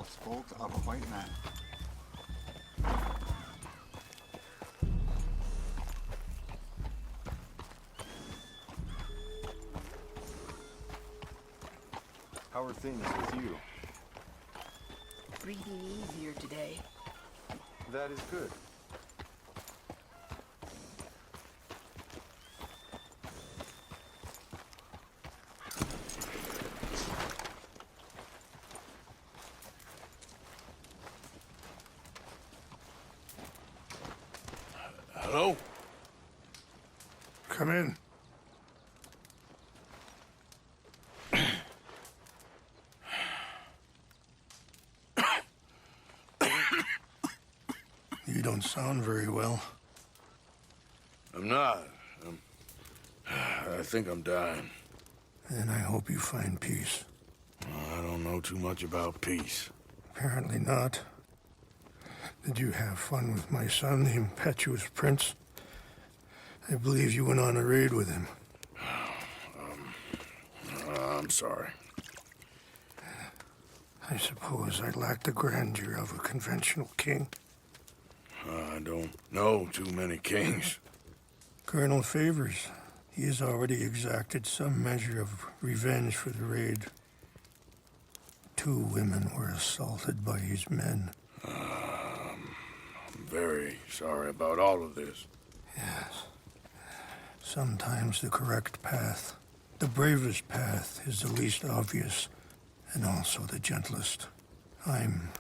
all spoke of a white man. How are things with you? Breathing easier today. That is good. Hello? Come in. You don't sound very well. I'm not. I think I'm dying. And I hope you find peace. I don't know too much about peace. Apparently not. Did you have fun with my son, the impetuous prince? I believe you went on a raid with him. I'm sorry. I suppose I lack the grandeur of a conventional king. I don't know too many kings. Colonel Favors, he has already exacted some measure of revenge for the raid. 2 women were assaulted by his men. I'm very sorry about all of this. Yes. Sometimes the correct path, the bravest path, is the least obvious, and also the gentlest. I'm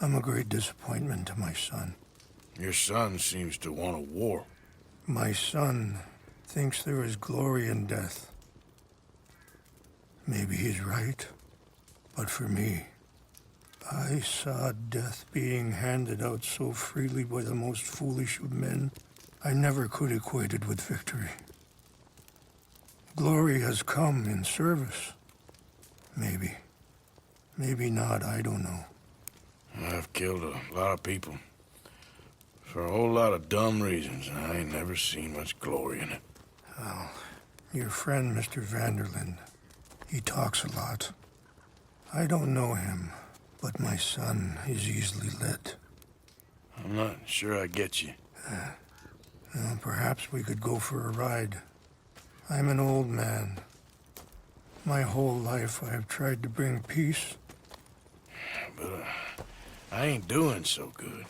a great disappointment to my son. Your son seems to want a war. My son thinks there is glory in death. Maybe he's right, but for me, I saw death being handed out so freely by the most foolish of men, I never could equate it with victory. Glory has come in service. Maybe. Maybe not, I don't know. I've killed a lot of people. For a whole lot of dumb reasons, and I ain't never seen much glory in it. Well, your friend, Mr. Vanderlyn, he talks a lot. I don't know him, but my son is easily led. I'm not sure I get you. Well, perhaps we could go for a ride. I'm an old man. My whole life I have tried to bring peace. But I ain't doing so good.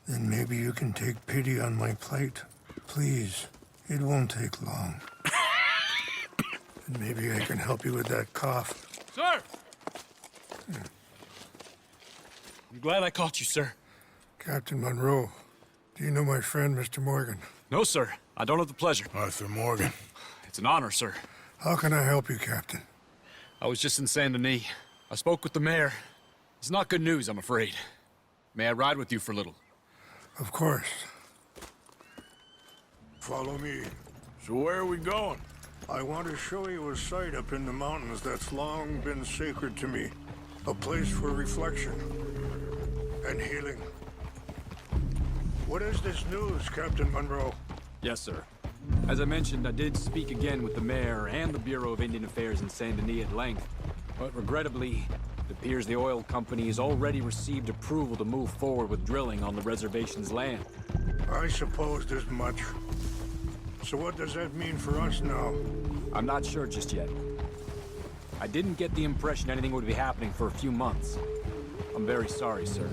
Then maybe you can take pity on my plight. Please, it won't take long. And maybe I can help you with that cough. Sir! I'm glad I caught you, sir. Captain Monroe, do you know my friend, Mr. Morgan? No, sir. I don't have the pleasure. Arthur Morgan. It's an honor, sir. How can I help you, Captain? I was just in Saint Denis. I spoke with the mayor. It's not good news, I'm afraid. May I ride with you for a little? Of course. Follow me. So where are we going? I want to show you a site up in the mountains that's long been sacred to me. A place for reflection and healing. What is this news, Captain Monroe? Yes, sir. As I mentioned, I did speak again with the mayor and the Bureau of Indian Affairs in Saint Denis at length. But regrettably, it appears the oil company has already received approval to move forward with drilling on the reservation's land. I supposed as much. So what does that mean for us now? I'm not sure just yet. I didn't get the impression anything would be happening for a few months. I'm very sorry, sir.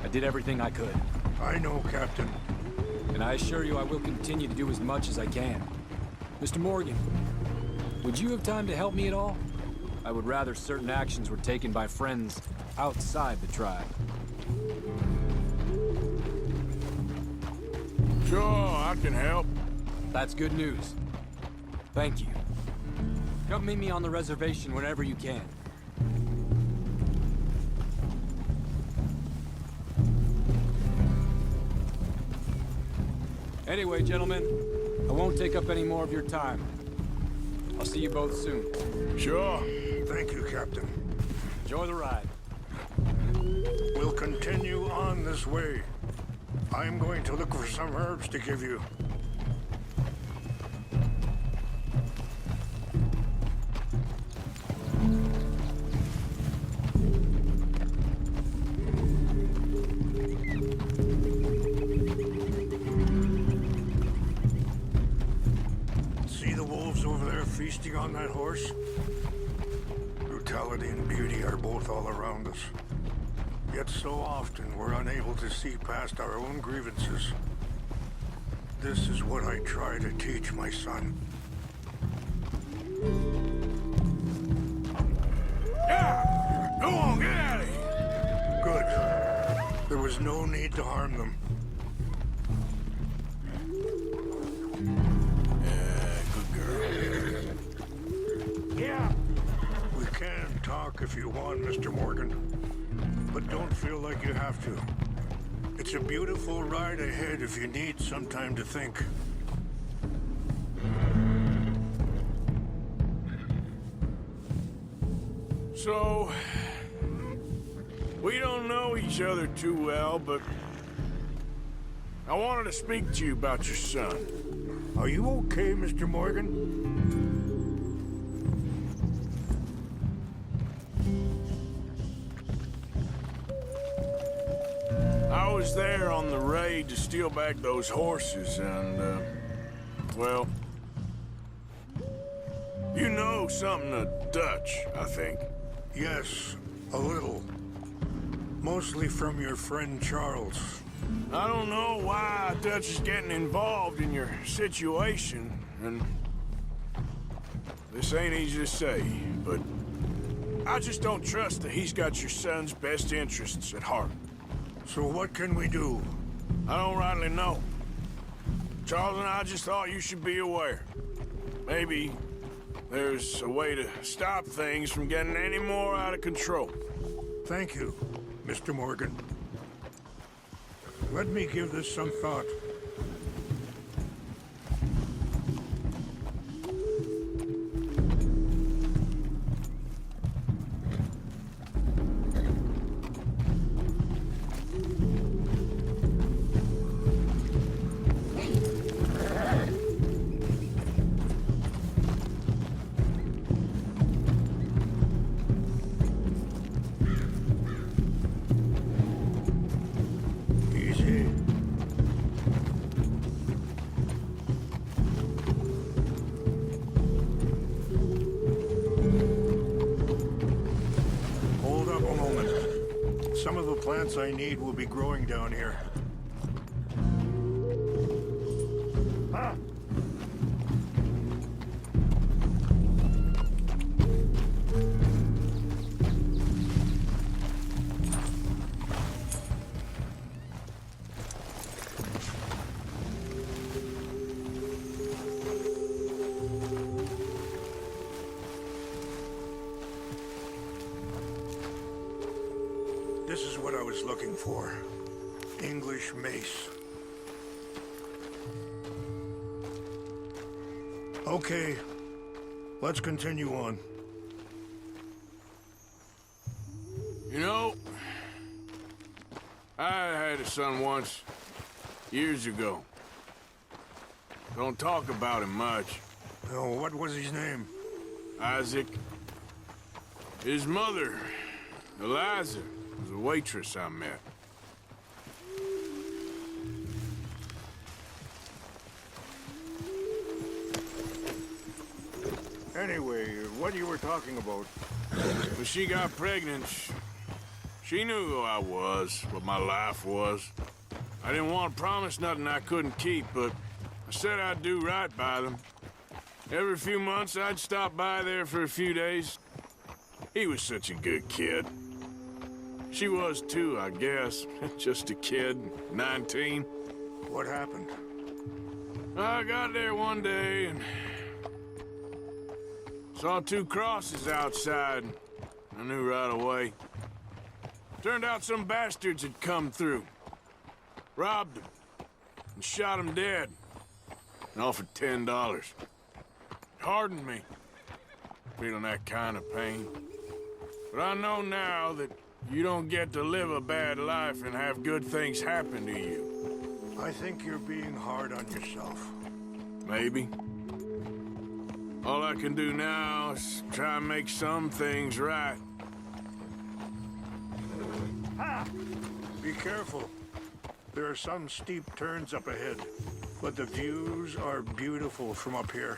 I did everything I could. I know, Captain. And I assure you I will continue to do as much as I can. Mr. Morgan, would you have time to help me at all? I would rather certain actions were taken by friends outside the tribe. Sure, I can help. That's good news. Thank you. Come meet me on the reservation whenever you can. Anyway, gentlemen, I won't take up any more of your time. I'll see you both soon. Sure. Thank you, Captain. Enjoy the ride. We'll continue on this way. I'm going to look for some herbs to give you. riding on that horse? Brutality and beauty are both all around us. Yet so often we're unable to see past our own grievances. This is what I try to teach my son. Yeah! Go on, get out of here! Good. There was no need to harm them. Good girl. Yeah. We can talk if you want, Mr. Morgan. But don't feel like you have to. It's a beautiful ride ahead if you need some time to think. So, we don't know each other too well, but I wanted to speak to you about your son. Are you okay, Mr. Morgan? I was there on the raid to steal back those horses, and, well, you know something of Dutch, I think. Yes, a little. Mostly from your friend Charles. I don't know why Dutch is getting involved in your situation, and this ain't easy to say, but I just don't trust that he's got your son's best interests at heart. So what can we do? I don't rightly know. Charles and I just thought you should be aware. Maybe there's a way to stop things from getting any more out of control. Thank you, Mr. Morgan. Let me give this some thought. Easy. Hold up a moment. Some of the plants I need will be growing down here. Ah! This is what I was looking for. English mace. Okay, let's continue on. You know, I had a son once, years ago. Don't talk about him much. Oh, what was his name? Isaac. His mother, Eliza, was a waitress I met. Anyway, what you were talking about? When she got pregnant, she knew who I was, what my life was. I didn't want to promise nothing I couldn't keep, but I said I'd do right by them. Every few months, I'd stop by there for a few days. He was such a good kid. She was too, I guess. Just a kid, 19. What happened? I got there one day and saw two crosses outside. I knew right away. Turned out some bastards had come through. Robbed him and shot him dead. And offered $10. Hardened me, feeling that kind of pain. But I know now that you don't get to live a bad life and have good things happen to you. I think you're being hard on yourself. Maybe. All I can do now is try and make some things right. Ha! Be careful. There are some steep turns up ahead, but the views are beautiful from up here.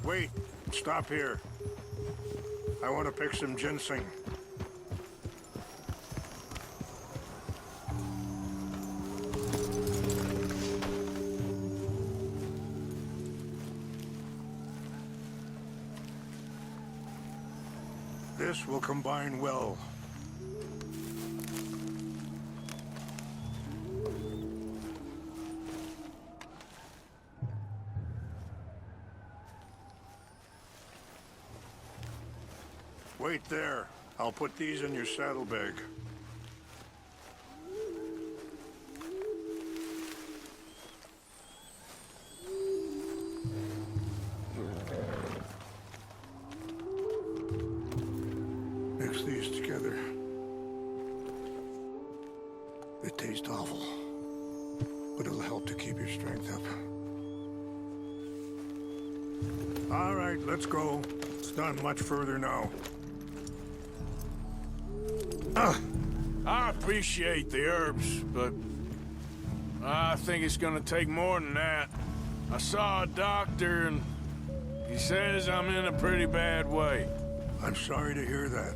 Wait, stop here. I want to pick some ginseng. This will combine well. Wait there. I'll put these in your saddlebag. Mix these together. They taste awful, but it'll help to keep your strength up. All right, let's go. It's not much further now. I appreciate the herbs, but I think it's gonna take more than that. I saw a doctor and he says I'm in a pretty bad way. I'm sorry to hear that.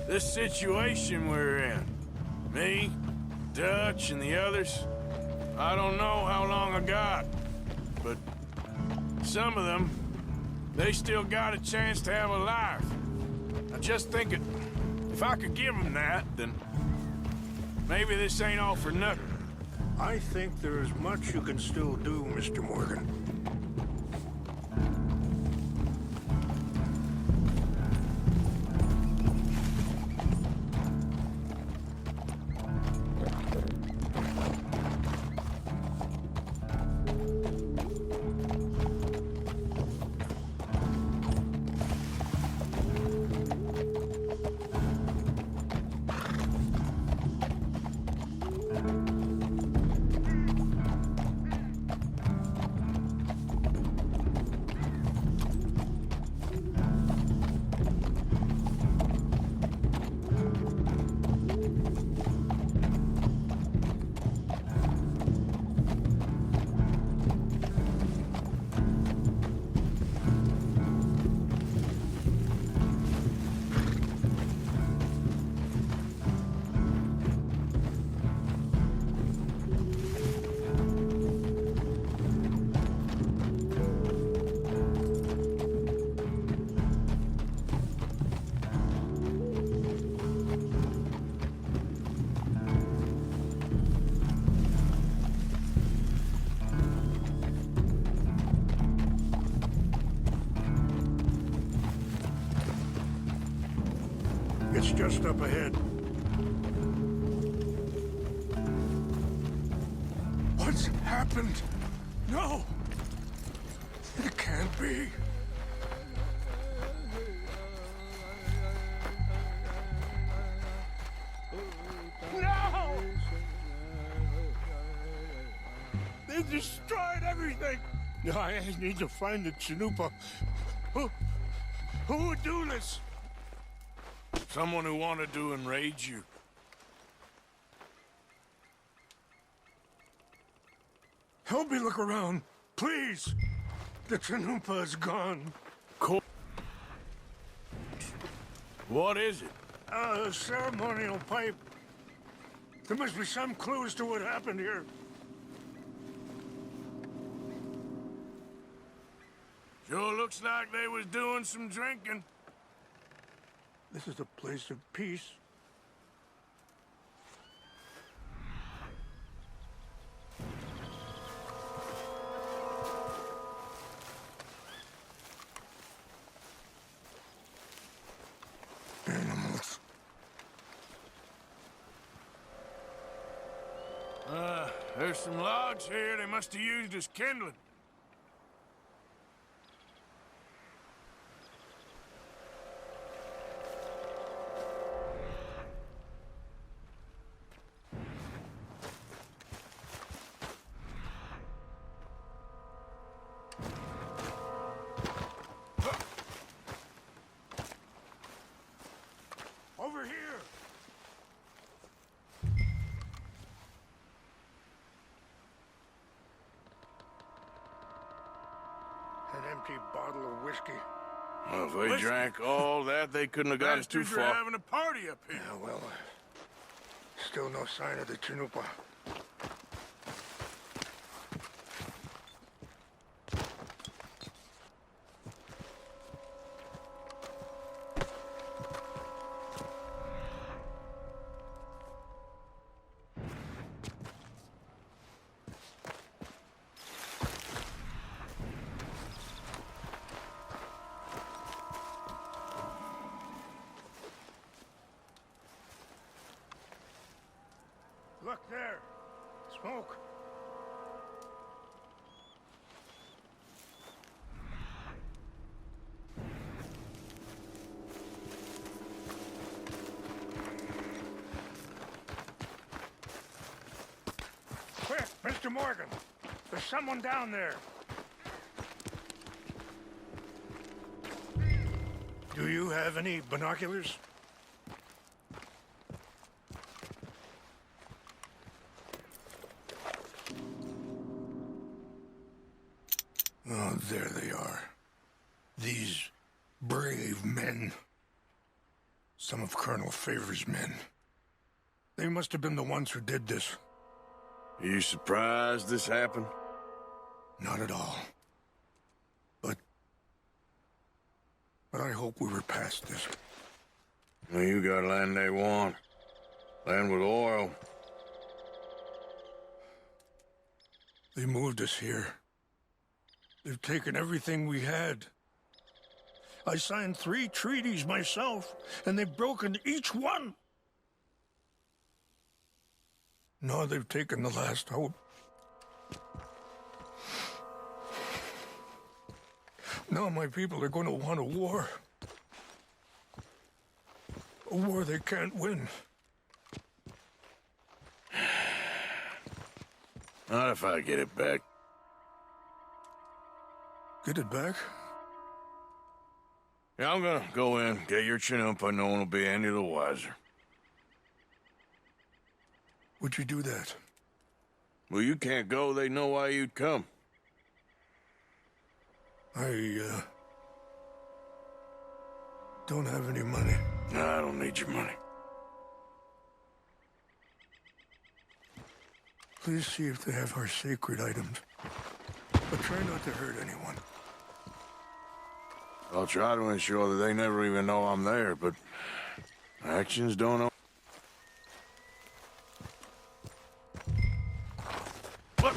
This situation we're in, me, Dutch, and the others, I don't know how long I got, but some of them, they still got a chance to have a life. I just think if I could give them that, then maybe this ain't all for nothing. I think there is much you can still do, Mr. Morgan. It's just up ahead. What's happened? No! It can't be. No! They destroyed everything! I need to find the Chanupa. Who would do this? Someone who wanted to enrage you. Help me look around, please. The Chanupa is gone. Cool. What is it? A ceremonial pipe. There must be some clues to what happened here. Sure looks like they was doing some drinking. This is a place of peace. Animals. There's some logs here they must have used as kindling. Over here! empty bottle of whiskey. Well, if they drank all that, they couldn't have got us too Bastards are far. having a party up here. Yeah, well, still no sign of the Chanupa. Look there! Smoke! Quick, Mr. Morgan! There's someone down there! Do you have any binoculars? Oh, there they are. These brave men. Some of Colonel Favor's men. They must have been the ones who did this. Are you surprised this happened? Not at all. But I hope we were past this. Well, you got land they want. Land with oil. They moved us here. They've taken everything we had. I signed 3 treaties myself, and they've broken each one. Now they've taken the last hope. Now my people are going to want a war. A war they can't win. Not if I get it back. Get it back? Yeah, I'm gonna go in, get your chin up. No one will be any the wiser. Would you do that? Well, you can't go. They know why you'd come. I don't have any money. No, I don't need your money. Please see if they have our sacred items. But try not to hurt anyone. I'll try to ensure that they never even know I'm there, but actions don't know. Look!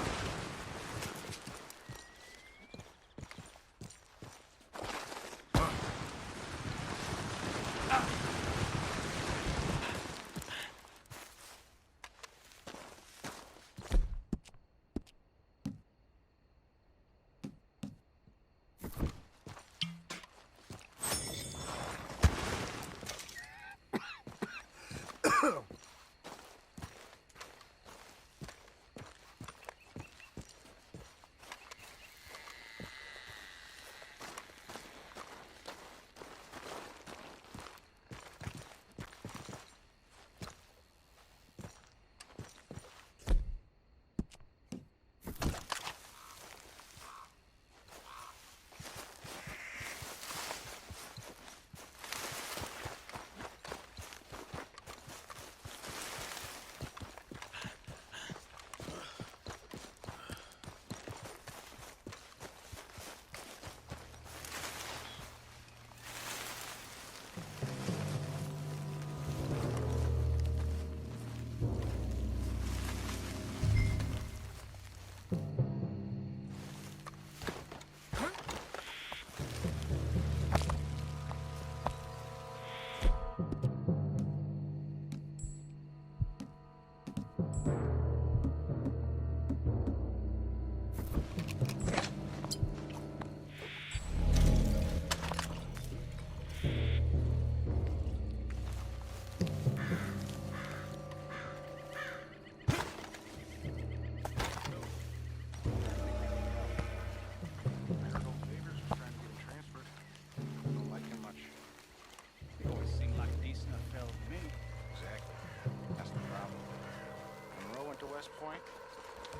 Point.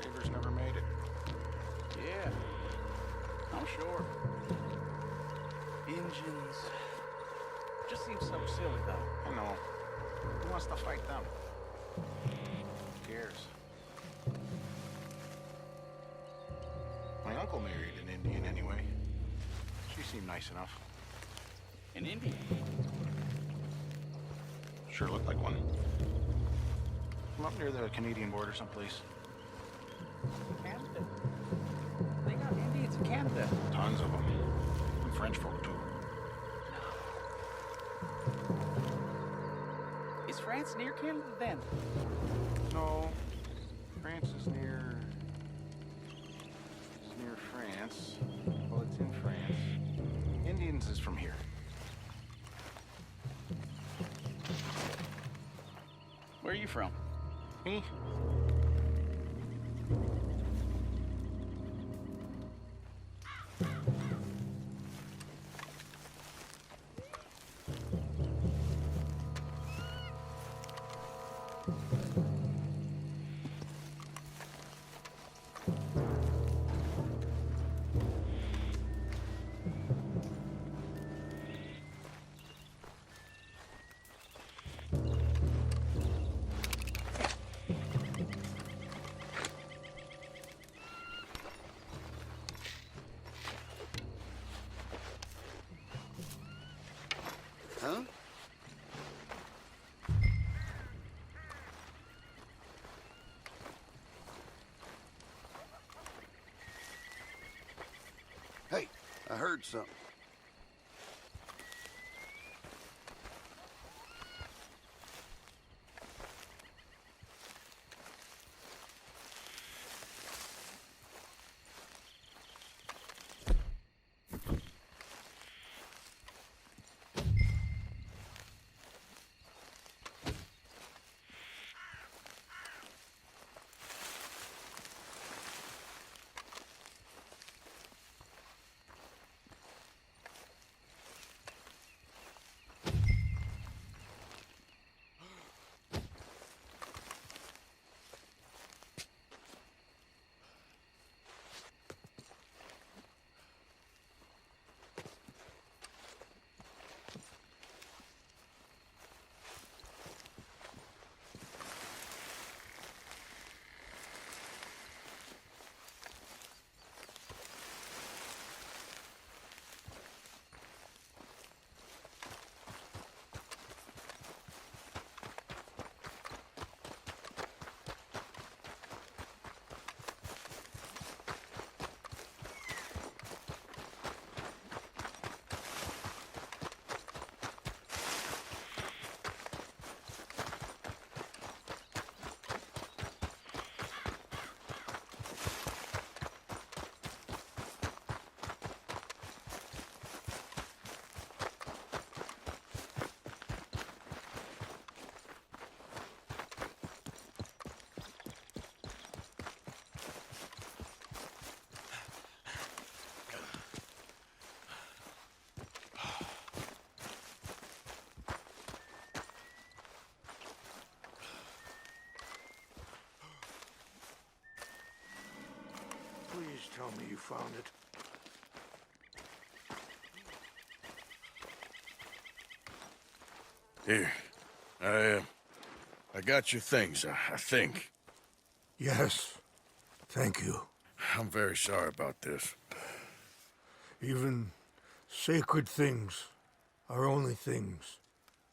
Favors never made it. Yeah, I'm sure. Indians. Just seems so silly, though. I know. Who wants to fight them? Who cares? My uncle married an Indian anyway. She seemed nice enough. An Indian? Sure looked like one. From up near the Canadian border someplace. Canada. They got Indians in Canada. Tons of them. And French folk, too. Is France near Canada then? No. France is near... It's near France. Well, it's in France. Indians is from here. Where are you from? Me? Huh? Hey, I heard something. Please tell me you found it. Here. I got your things, I think. Yes. Thank you. I'm very sorry about this. Even sacred things are only things.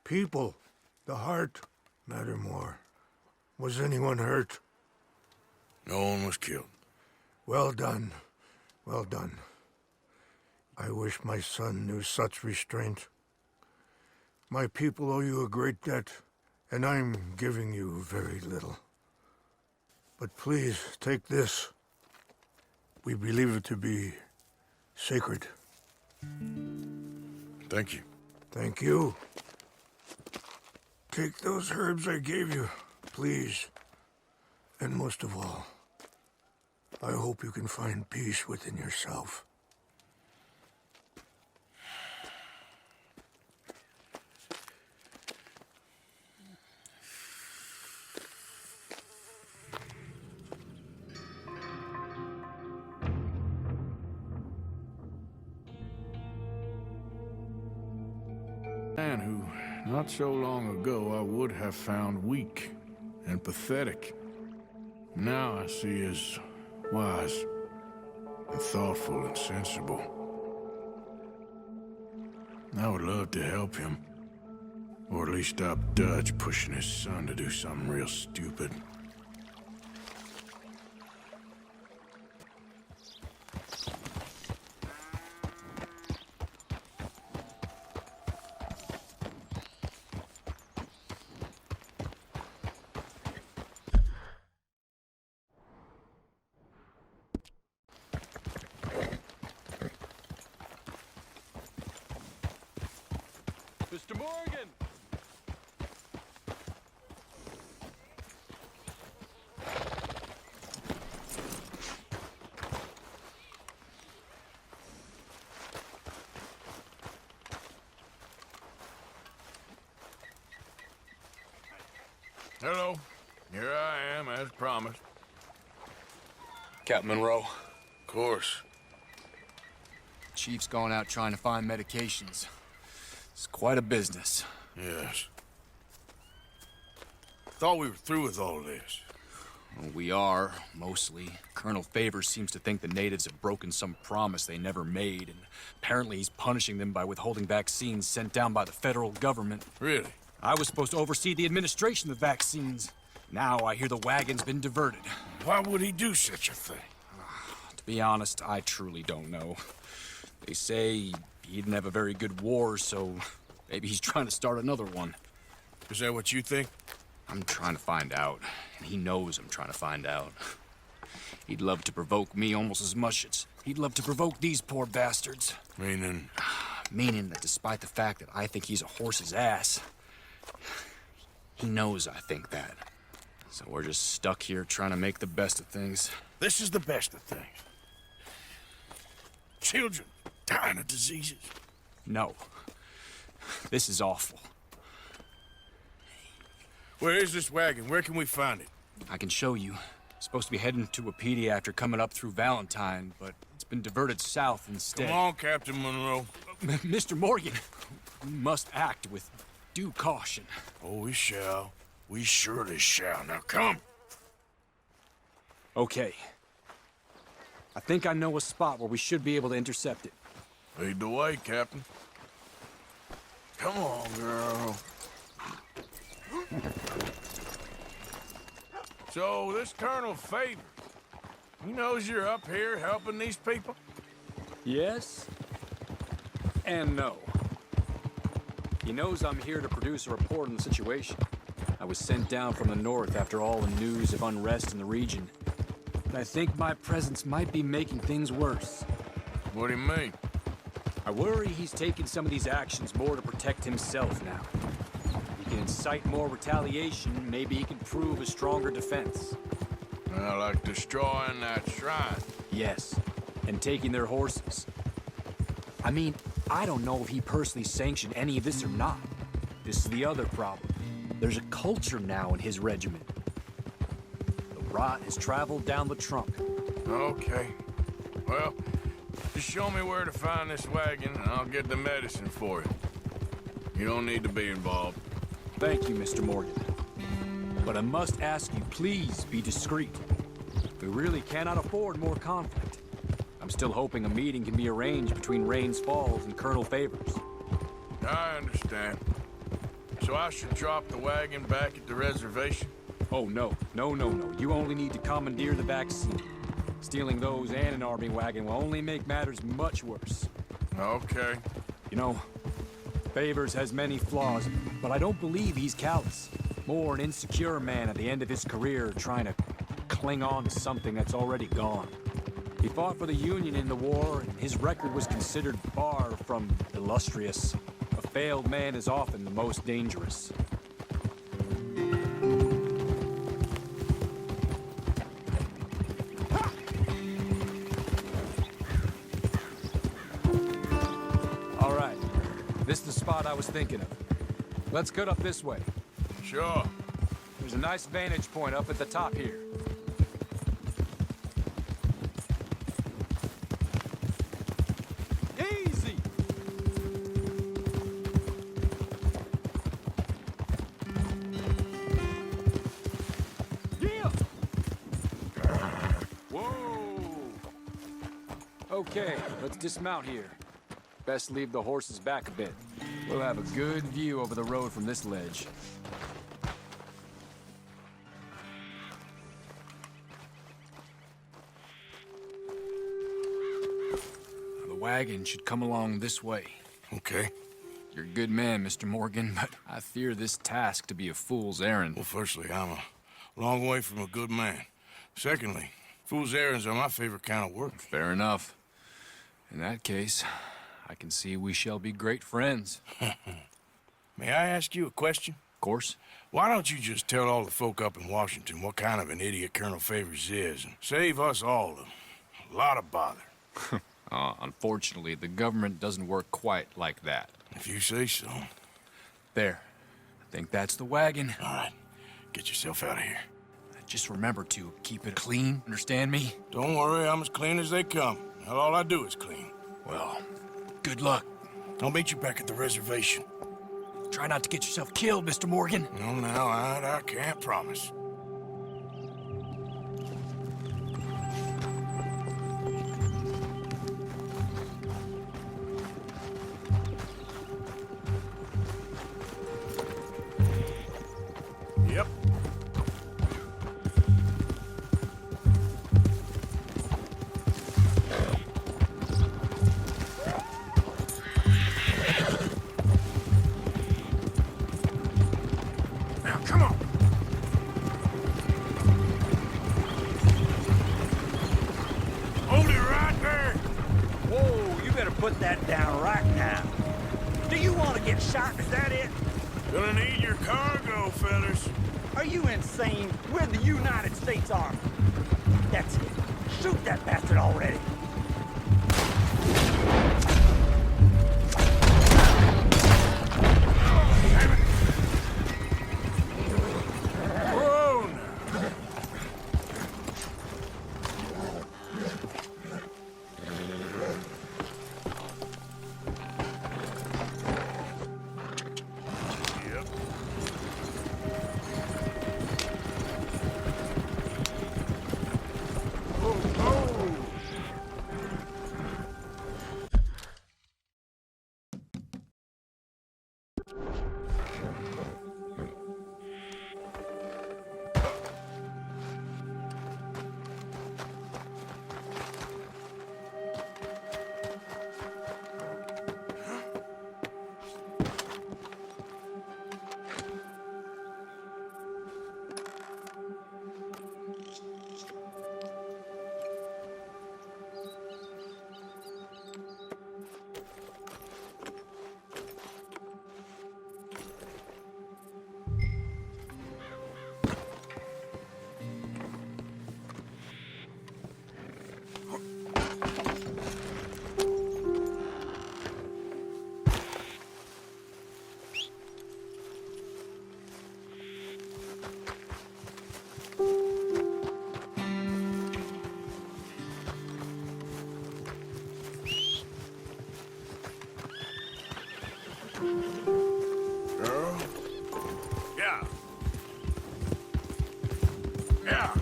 People, the heart, matter more. Was anyone hurt? No one was killed. Well done. Well done. I wish my son knew such restraint. My people owe you a great debt, and I'm giving you very little. But please, take this. We believe it to be sacred. Thank you. Thank you. Take those herbs I gave you, please. And most of all, I hope you can find peace within yourself. Man who, not so long ago, I would have found weak and pathetic. Now I see as wise and thoughtful and sensible. I would love to help him. Or at least stop Dutch pushing his son to do something real stupid. Mr. Morgan! Hello. Here I am, as promised. Captain Monroe, Of course. Chief's gone out trying to find medications. It's quite a business. Yes. Thought we were through with all this. Well, we are, mostly. Colonel Favors seems to think the natives have broken some promise they never made, and apparently he's punishing them by withholding vaccines sent down by the federal government. Really? I was supposed to oversee the administration of the vaccines. Now I hear the wagon's been diverted. Why would he do such a thing? To be honest, I truly don't know. They say he didn't have a very good war, so maybe he's trying to start another one. Is that what you think? I'm trying to find out, and he knows I'm trying to find out. He'd love to provoke me almost as much as he'd love to provoke these poor bastards. Meaning? Meaning that despite the fact that I think he's a horse's ass, he knows I think that. So we're just stuck here trying to make the best of things. This is the best of things. Children dying of diseases. No. This is awful. Where is this wagon? Where can we find it? I can show you. Supposed to be heading to Wapiti after coming up through Valentine, but it's been diverted south instead. Come on, Captain Monroe. Mr. Morgan, we must act with due caution. Oh, we shall. We surely shall. Now come. Okay. I think I know a spot where we should be able to intercept it. Lead the way, Captain. Come on, girl. So, this Colonel Favors, he knows you're up here helping these people? Yes? And no. He knows I'm here to produce a report on the situation. I was sent down from the north after all the news of unrest in the region. But I think my presence might be making things worse. What do you mean? I worry he's taking some of these actions more to protect himself now. If he can incite more retaliation, maybe he can prove a stronger defense. Like destroying that shrine. Yes, and taking their horses. I mean, I don't know if he personally sanctioned any of this or not. This is the other problem. There's a culture now in his regiment. The rot has traveled down the trunk. Okay. Well, just show me where to find this wagon, and I'll get the medicine for you. You don't need to be involved. Thank you, Mr. Morgan. But I must ask you, please be discreet. We really cannot afford more conflict. I'm still hoping a meeting can be arranged between Rains Falls and Colonel Favors. I understand. So I should drop the wagon back at the reservation? Oh, no. No. You only need to commandeer the vaccine. Stealing those and an army wagon will only make matters much worse. Okay. You know, Favors has many flaws, but I don't believe he's callous. More an insecure man at the end of his career trying to cling on to something that's already gone. He fought for the Union in the war, and his record was considered far from illustrious. A failed man is often the most dangerous. All right, this is the spot I was thinking of. Let's cut up this way. Sure. There's a nice vantage point up at the top here. Easy! Okay, let's dismount here. Best leave the horses back a bit. We'll have a good view over the road from this ledge. The wagon should come along this way. Okay. You're a good man, Mr. Morgan, but I fear this task to be a fool's errand. Well, firstly, I'm a long way from a good man. Secondly, fool's errands are my favorite kind of work. Fair enough. In that case, I can see we shall be great friends. May I ask you a question? Of course. Why don't you just tell all the folk up in Washington what kind of an idiot Colonel Favors is and save us all a lot of bother? Unfortunately, the government doesn't work quite like that. If you say so. There. I think that's the wagon. All right. Get yourself out of here. Just remember to keep it clean, understand me? Don't worry, I'm as clean as they come. Hell, all I do is clean. Well, good luck. I'll meet you back at the reservation. Try not to get yourself killed, Mr. Morgan. No, now, I can't promise. Yep. Now, come on. Hold it right there. Whoa, you better put that down right now. Do you want to get shot? Is that it? Gonna need your cargo, fellas. Are you insane? We're the United States Army. That's it. Shoot that bastard already. Whoa, now. Yep. Yeah. Yeah.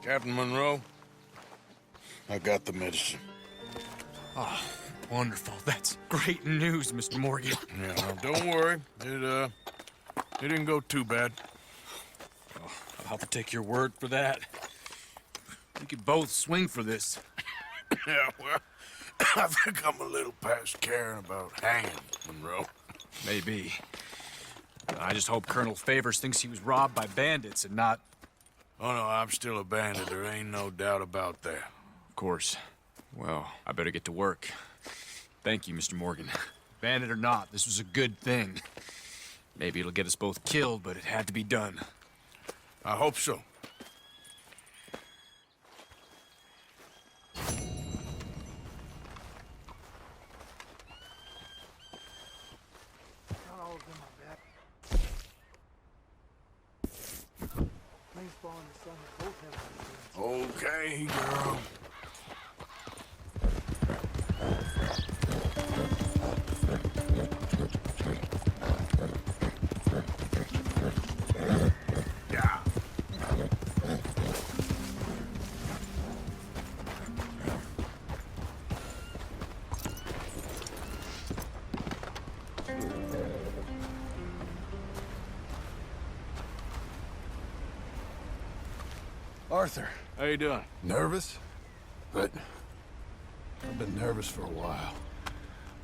Captain Monroe, I got the medicine. Oh, wonderful. That's great news, Mr. Morgan. Yeah, well, don't worry. It didn't go too bad. Oh, I'll have to take your word for that. We could both swing for this. Yeah, well, I think I'm a little past caring about hanging, Monroe. Maybe. I just hope Colonel Favors thinks he was robbed by bandits and not... Oh, no, I'm still a bandit. There ain't no doubt about that. Of course. Well, I better get to work. Thank you, Mr. Morgan. Bandit or not, this was a good thing. Maybe it'll get us both killed, but it had to be done. I hope so. Okay, girl. Yeah. Arthur, How you doing? nervous? But I've been nervous for a while.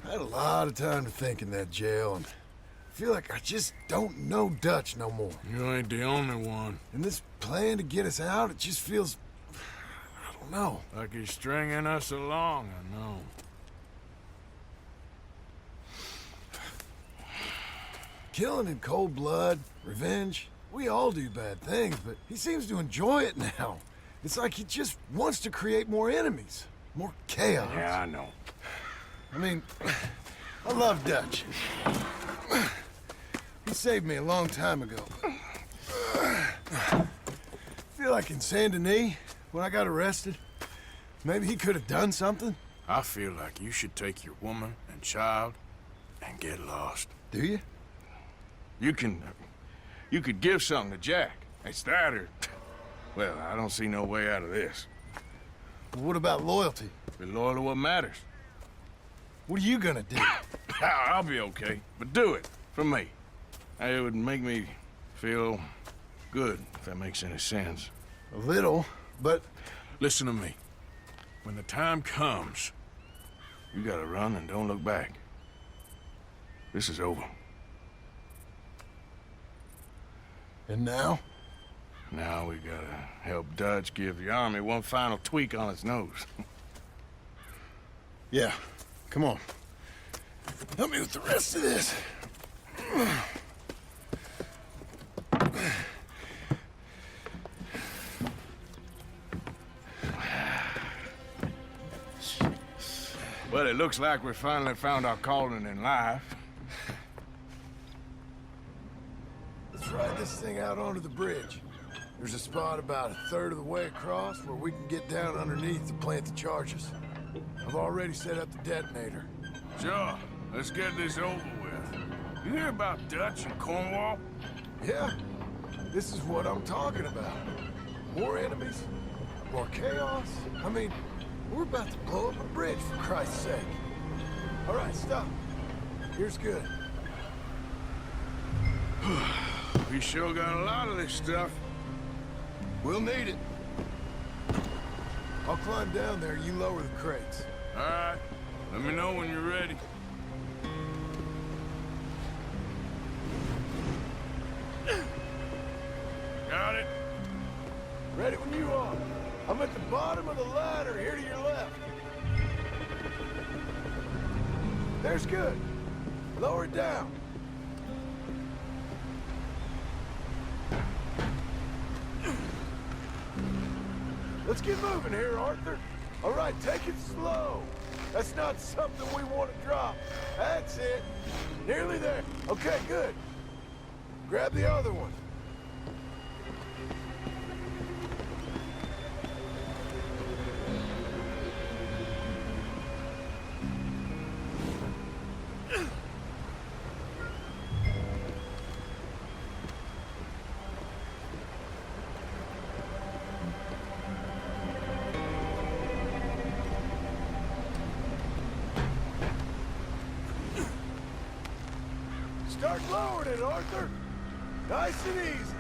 I had a lot of time to think in that jail, and I feel like I just don't know Dutch no more. You ain't the only one. And this plan to get us out, it just feels... I don't know. Like he's stringing us along, I know. Killing in cold blood, revenge, we all do bad things, but he seems to enjoy it now. It's like he just wants to create more enemies, more chaos. Yeah, I know. I mean, I love Dutch. He saved me a long time ago. I feel like in Saint Denis, when I got arrested, maybe he could have done something. I feel like you should take your woman and child and get lost. Do you? You could give something to Jack. It's that or... Well, I don't see no way out of this. What about loyalty? Be loyal to what matters. What are you gonna do? I'll be okay, but do it for me. It would make me feel good, if that makes any sense. A little, but... Listen to me. When the time comes, you gotta run and don't look back. This is over. And now? Now we gotta help Dutch give the army one final tweak on its nose. Yeah, come on. Help me with the rest of this. Well, it looks like we finally found our calling in life. Let's ride this thing out onto the bridge. There's a spot about a third of the way across where we can get down underneath to plant the charges. I've already set up the detonator. Sure, let's get this over with. You hear about Dutch and Cornwall? Yeah, this is what I'm talking about. More enemies, more chaos. I mean, we're about to blow up a bridge, for Christ's sake. All right, stop. Here's good. We sure got a lot of this stuff. We'll need it. I'll climb down there, you lower the crates. All right, let me know when you're ready. Got it? Ready when you are. I'm at the bottom of the ladder, here to your left. There's good. Lower it down. Let's get moving here, Arthur. All right, take it slow. That's not something we want to drop. That's it. Nearly there. Okay, good. Grab the other one. Start lowering it, Arthur. Nice and easy.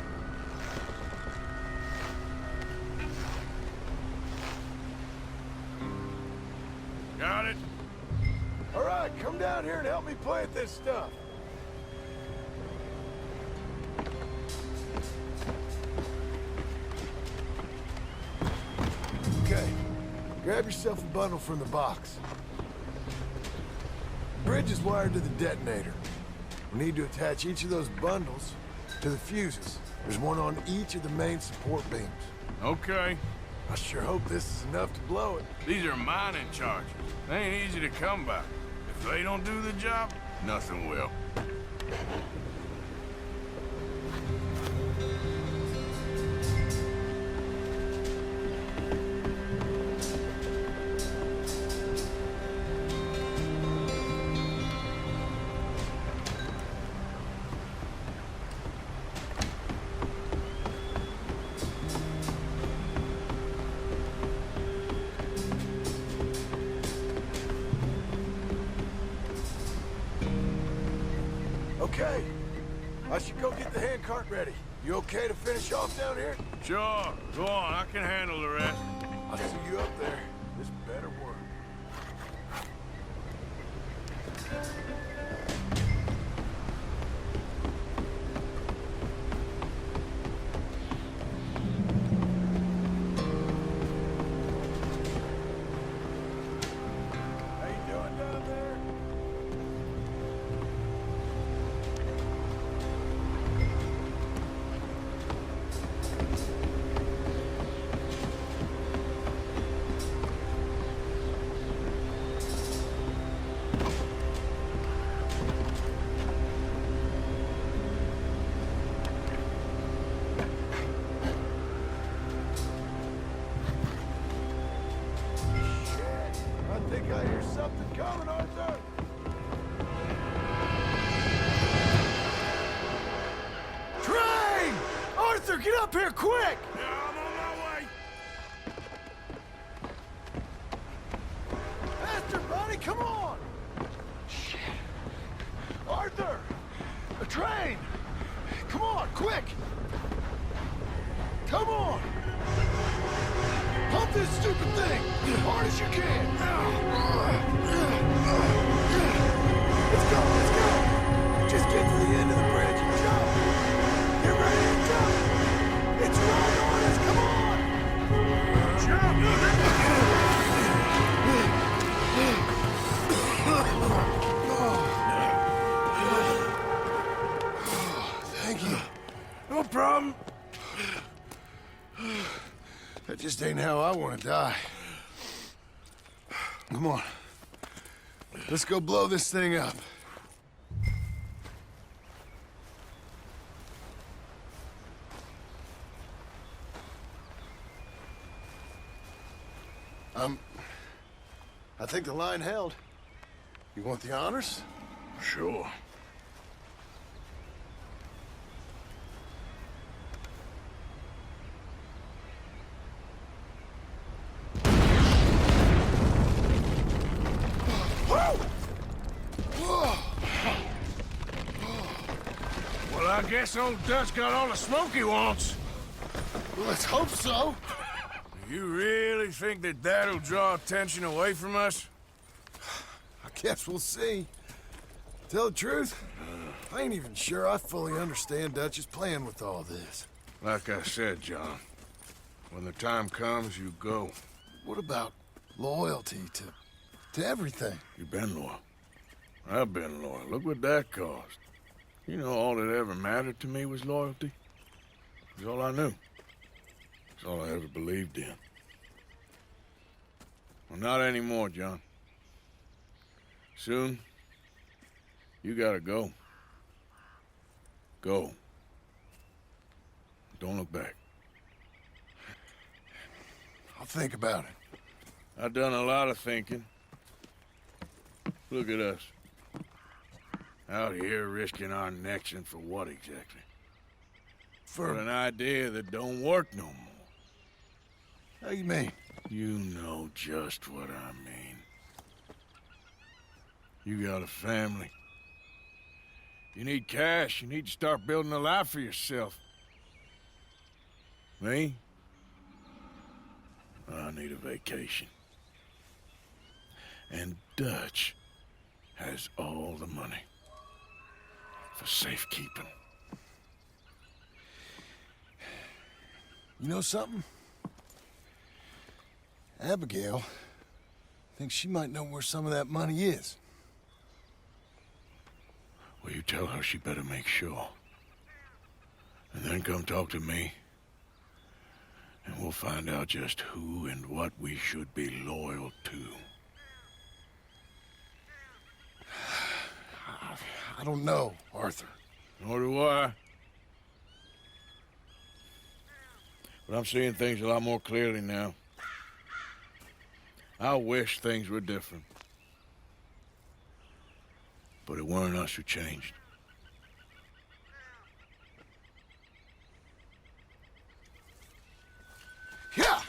Got it? All right, come down here and help me plant this stuff. Okay, grab yourself a bundle from the box. The bridge is wired to the detonator. We need to attach each of those bundles to the fuses. There's one on each of the main support beams. Okay. I sure hope this is enough to blow it. These are mining charges. They ain't easy to come by. If they don't do the job, nothing will. Okay, I should go get the handcart ready. You okay to finish off down here? Sure, go on, I can handle the rest. I'll see you up there. This better work. How you doing down there? I think I hear something coming, Arthur. Train! Arthur, get up here quick! Yeah, I'm on my way. Faster, buddy, come on! Shit. Arthur! A train! Come on, quick! Come on! Pump this stupid thing! As hard as you can! Let's go, let's go! Just get to the end of the bridge and jump! Get ready to jump! It's right on us, come on! Thank you. No problem. That just ain't how I want to die. Come on. Let's go blow this thing up. I think the line held. You want the honors? Sure. Well, I guess old Dutch got all the smoke he wants. Well, let's hope so. You really think that that'll draw attention away from us? I guess we'll see. Tell the truth, I ain't even sure I fully understand Dutch's plan with all this. Like I said, John, when the time comes, you go. What about loyalty to everything? You've been loyal. I've been loyal. Look what that cost. You know, all that ever mattered to me was loyalty. It's all I knew. It's all I ever believed in. Well, not anymore, John. Soon, you gotta go. Go. Don't look back. I'll think about it. I've done a lot of thinking. Look at us. Out here risking our necks, and for what exactly? For an idea that don't work no more. How you mean? You know just what I mean. You got a family. You need cash. You need to start building a life for yourself. Me? I need a vacation. And Dutch has all the money for safekeeping. You know something? Abigail thinks she might know where some of that money is. Well, you tell her she better make sure. And then come talk to me. And we'll find out just who and what we should be loyal to. I don't know, Arthur. Nor do I. But I'm seeing things a lot more clearly now. I wish things were different. But it weren't us who changed. Yeah!